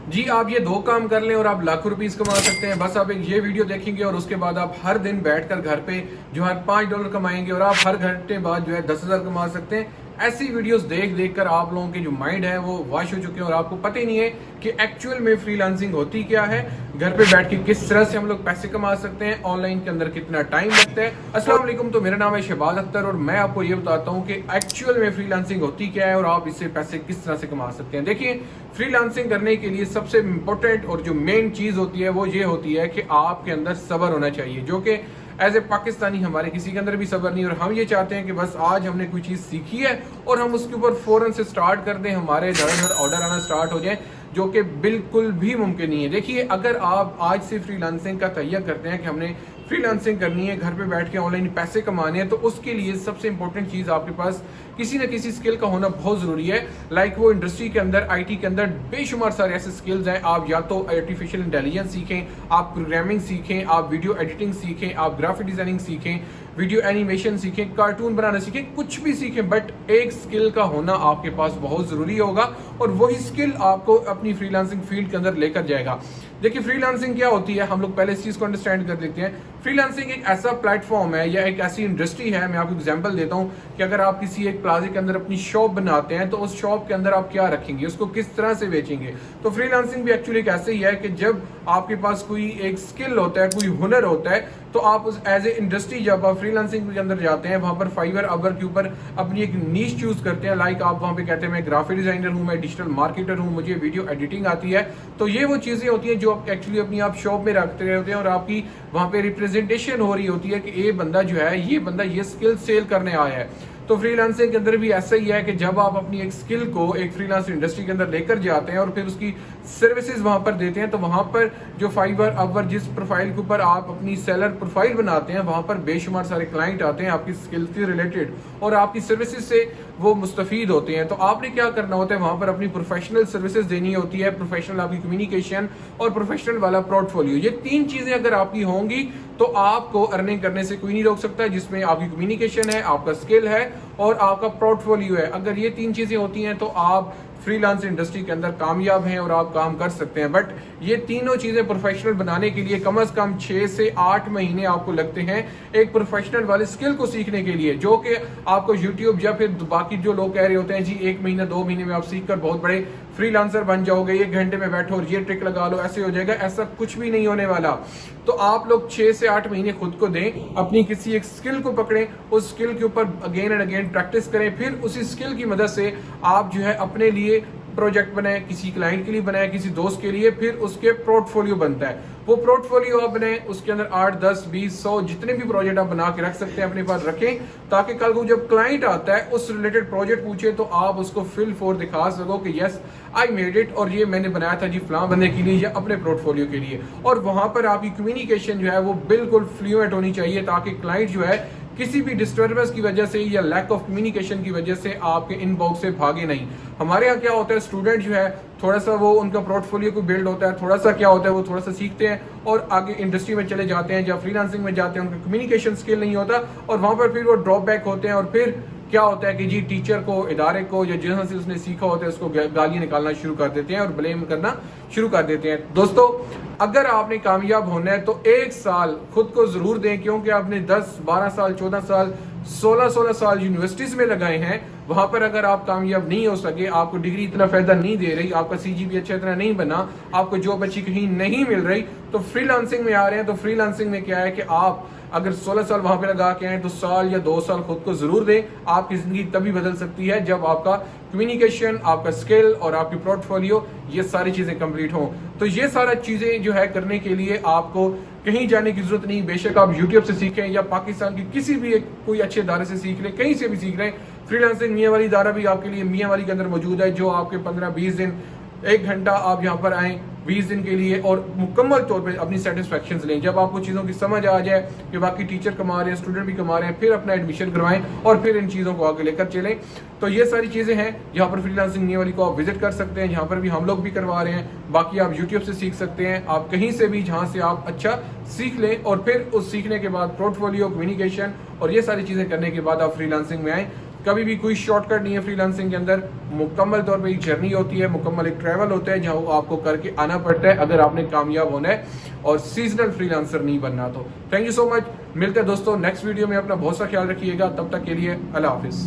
جی آپ یہ 2 کام کر لیں اور آپ لاکھوں روپیز کما سکتے ہیں. بس آپ ایک یہ ویڈیو دیکھیں گے اور اس کے بعد آپ ہر دن بیٹھ کر گھر پہ جو ہے $5 کمائیں گے اور آپ ہر گھنٹے بعد جو ہے 10,000 کما سکتے ہیں. ایسی ویڈیوز دیکھ کر آپ لوگوں کے جو مائنڈ ہے وہ واش ہو چکے ہیں اور آپ کو پتہ ہی نہیں ہے کہ ایکچوئل میں فری لانسنگ ہوتی کیا ہے, گھر پہ بیٹھ کے کس طرح سے ہم لوگ پیسے کما سکتے ہیں, آن لائن کے اندر کتنا ٹائم لگتا ہے. السلام علیکم, تو میرا نام ہے شہباز اختر اور میں آپ کو یہ بتاتا ہوں کہ ایکچوئل میں فری لانسنگ ہوتی کیا ہے اور آپ اس سے پیسے کس طرح سے کما سکتے ہیں. دیکھیں, فری لانسنگ کرنے کے لیے سب سے امپورٹنٹ اور جو مین چیز ہوتی ہے وہ یہ ہوتی ہے کہ آپ کے اندر صبر ہونا چاہیے, جو کہ ایز اے پاکستانی ہمارے کسی کے اندر بھی صبر نہیں, اور ہم یہ چاہتے ہیں کہ بس آج ہم نے کوئی چیز سیکھی ہے اور ہم اس کے اوپر فوراً سے سٹارٹ کر دیں, ہمارے دھڑ آرڈر آنا سٹارٹ ہو جائیں, جو کہ بالکل بھی ممکن نہیں ہے. دیکھیے, اگر آپ آج سے فری لانسنگ کا تہیہ کرتے ہیں کہ ہم نے فری لانسنگ کرنی ہے, گھر پہ بیٹھ کے آن لائن پیسے کمانے ہیں, تو اس کے لیے سب سے امپورٹنٹ چیز آپ کے پاس کسی نہ کسی اسکل کا ہونا بہت ضروری ہے. لائک وہ انڈسٹری کے اندر, آئی ٹی کے اندر بے شمار سارے ایسے اسکلز ہیں. آپ یا تو آرٹیفیشیل انٹیلیجنس سیکھیں, آپ پروگرامنگ سیکھیں, آپ ویڈیو ایڈیٹنگ سیکھیں, آپ گرافک ڈیزائننگ سیکھیں, ویڈیو اینیمیشن سیکھیں, کارٹون بنانا سیکھیں, کچھ بھی سیکھیں, بٹ ایک اسکل کا ہونا آپ کے پاس بہت ضروری ہوگا اور وہی اسکل آپ کو اپنی فری لانسنگ فیلڈ کے اندر لے کر جائے گا. دیکھیے, فری لانسنگ کیا ہوتی ہے, ہم لوگ پہلے اس چیز کو انڈرسٹینڈ کر لیتے ہیں. فری لانسنگ ایک ایسا پلیٹ فارم ہے یا ایک ایسی انڈسٹری ہے, میں آپ کو ایگزامپل دیتا ہوں کہ اگر آپ کسی ایک پلازے کے اندر اپنی شاپ بناتے ہیں تو اس شاپ کے اندر آپ کیا رکھیں گے, اس کو کس طرح سے بیچیں گے. تو فری لانسنگ بھی ایکچولی ایک ایسے ہی ہے کہ جب آپ کے پاس کوئی ایک اسکل ہوتا ہے, کوئی ہنر ہوتا ہے, تو آپ اس ایز اے انڈسٹری جب آپ فری لانسنگ کے اندر جاتے ہیں, وہاں پر فائیور اور کے اوپر اپنی ایک نیش چوز کرتے ہیں. لائک آپ وہاں پہ کہتے ہیں میں گرافک ڈیزائنر ہوں, میں ڈیجیٹل مارکیٹر ہوں, مجھے ویڈیو ایڈیٹنگ آتی ہے. تو یہ وہ چیزیں ہوتی ہیں جو آپ ایکچولی اپنی آپ شاپ میں رکھتے رہے ہوتے ہیں اور آپ کی وہاں پہ ریپرزنٹیشن ہو رہی ہوتی ہے کہ یہ بندہ جو ہے, یہ بندہ یہ اسکل سیل کرنے آیا ہے. تو فری لانسنگ کے اندر بھی ایسا ہی ہے کہ جب آپ اپنی ایک اسکل کو ایک فری لانس انڈسٹری کے اندر لے کر جاتے ہیں اور پھر اس کی سروسز وہاں پر دیتے ہیں, تو وہاں پر جو فائیور اور جس پروفائل کے اوپر آپ اپنی سیلر پروفائل بناتے ہیں, وہاں پر بے شمار سارے کلائنٹ آتے ہیں آپ کی اسکل سے ریلیٹڈ اور آپ کی سروسز سے وہ مستفید ہوتے ہیں. تو آپ نے کیا کرنا ہوتا ہے, وہاں پر اپنی پروفیشنل سروسز دینی ہوتی ہے, پروفیشنل آپ کی کمیونیکیشن اور پروفیشنل والا پورٹ فولیو. یہ 3 چیزیں اگر آپ کی ہوں گی تو آپ کو ارننگ کرنے سے کوئی نہیں روک سکتا, جس میں آپ کی کمیونیکیشن ہے, آپ کا اسکل ہے اور آپ کا پورٹ فولیو ہے. اگر یہ 3 چیزیں ہوتی ہیں تو آپ فری لانس انڈسٹری کے اندر کامیاب ہیں اور آپ کام کر سکتے ہیں. بٹ یہ تینوں چیزیں پروفیشنل بنانے کے لیے کم از کم 6 سے 8 مہینے آپ کو لگتے ہیں ایک پروفیشنل والے اسکل کو سیکھنے کے لیے, جو کہ آپ کو یوٹیوب یا پھر باقی جو لوگ کہہ رہے ہوتے ہیں جی 1 مہینہ 2 مہینے میں آپ سیکھ کر بہت بڑے فری لانسر بن جاؤ گے, 1 گھنٹے میں بیٹھو اور یہ ٹرک لگا لو ایسے ہو جائے گا. ایسا کچھ بھی نہیں ہونے والا. تو آپ لوگ 6 سے 8 مہینے خود کو دیں, اپنی کسی ایک اسکل کو پکڑیں, اس اسکل کے اوپر اگین اینڈ اگین پریکٹس کریں, پھر اسی اسکل کی مدد سے آپ جو ہے اپنے لیے پروجیکٹ بنائیں, کسی کلائنٹ کے لیے بنائیں, کسی دوست کے لیے, پھر اس کے پورٹ فولیو بنتا ہے. وہ پورٹ فولیو آپ بنائیں, اس کے اندر 8 10 20 100 جتنے بھی پروجیکٹ آپ بنا کے رکھ سکتے ہیں اپنے پاس رکھیں, تاکہ کل کو جب کلائنٹ آتا ہے اس ریلیٹڈ پروجیکٹ پوچھے تو آپ اس کو فل فور دکھا سکو کہ یس آئی میڈ اٹ, اور یہ میں نے بنایا تھا جی فلاں بندے کے لیے یا اپنے پورٹ فولیو کے لیے. اور وہاں پر آپ کی کمیونیکیشن جو ہے وہ بالکل فلوئنٹ ہونی چاہیے, تاکہ کلائنٹ جو ہے کسی بھی ڈسٹربنس کی وجہ سے یا لیک آف کمیونیکیشن کی وجہ سے آپ کے ان باکس سے بھاگے نہیں. ہمارے یہاں کیا ہوتا ہے, اسٹوڈنٹ جو ہے تھوڑا سا وہ ان کا پورٹ فولیو کو بلڈ ہوتا ہے, تھوڑا سا کیا ہوتا ہے وہ تھوڑا سا سیکھتے ہیں اور آگے انڈسٹری میں چلے جاتے ہیں, جب فری لانسنگ میں جاتے ہیں ان کا کمیونیکیشن اسکل نہیں ہوتا اور وہاں پر پھر وہ ڈراپ بیک ہوتے ہیں, اور پھر کیا ہوتا ہے کہ جی ٹیچر کو, ادارے کو یا جہاں سے اس نے سیکھا ہوتا ہے اس کو گالیاں نکالنا شروع کر دیتے ہیں اور بلیم کرنا شروع کر دیتے ہیں. دوستو, اگر آپ نے کامیاب ہونا ہے تو 1 سال خود کو ضرور دیں, کیونکہ آپ نے 10 12 سال 14 سال 16 سال یونیورسٹیز میں لگائے ہیں. وہاں پر اگر آپ کامیاب نہیں ہو سکے, آپ کو ڈگری اتنا فائدہ نہیں دے رہی, آپ کا سی جی بھی اچھا اتنا نہیں بنا, آپ کو جاب اچھی کہیں نہیں مل رہی, تو فری لانسنگ میں آ رہے ہیں. تو فری لانسنگ میں کیا ہے کہ آپ اگر 16 سال وہاں پہ لگا کے آئیں تو سال یا 2 سال خود کو ضرور دیں. آپ کی زندگی تبھی بدل سکتی ہے جب آپ کا کمیونیکیشن, آپ کا اسکل اور آپ کی پورٹ فولیو یہ ساری چیزیں کمپلیٹ ہوں. تو یہ سارا چیزیں جو ہے کرنے کے لیے آپ کو کہیں جانے کی ضرورت نہیں. بے شک آپ یوٹیوب سے سیکھیں یا پاکستان کی کسی بھی ایک کوئی اچھے ادارے سے سیکھ لیں, کہیں سے بھی سیکھ لیں. فری لانسنگ میاں والی ادارہ بھی آپ کے لیے میاں والی کے اندر موجود ہے, جو آپ کے 15-20 دن 1 گھنٹہ آپ یہاں پر آئیں 20 دن کے لیے اور مکمل طور پہ اپنی سیٹسفیکشنز لیں. جب آپ کو چیزوں کی سمجھ آ جائے کہ باقی ٹیچر کما رہے ہیں, اسٹوڈنٹ بھی کما رہے ہیں, پھر اپنا ایڈمیشن کروائیں اور پھر ان چیزوں کو آگے لے کر چلیں. تو یہ ساری چیزیں ہیں یہاں پر فری لانسنگ میاں والی کو آپ وزٹ کر سکتے ہیں, جہاں پر بھی ہم لوگ بھی کروا رہے ہیں. باقی آپ یوٹیوب سے سیکھ سکتے ہیں, آپ کہیں سے بھی جہاں سے آپ اچھا سیکھ لیں, اور پھر اس سیکھنے کے بعد پورٹ فولیو, کمیونیکیشن اور یہ ساری چیزیں کرنے کے بعد آپ فری لانسنگ میں آئیں. کبھی بھی کوئی شارٹ کٹ نہیں ہے فری لانسنگ کے اندر، مکمل طور پہ ایک جرنی ہوتی ہے، مکمل ایک ٹریول ہوتا ہے جہاں آپ کو کر کے آنا پڑتا ہے اگر آپ نے کامیاب ہونا ہے اور سیزنل فری لانسر نہیں بننا تو۔ تھینک یو سو مچ، ملتے ہیں دوستوں نیکسٹ ویڈیو میں، اپنا بہت سا خیال رکھیے گا، تب تک کے لیے اللہ حافظ۔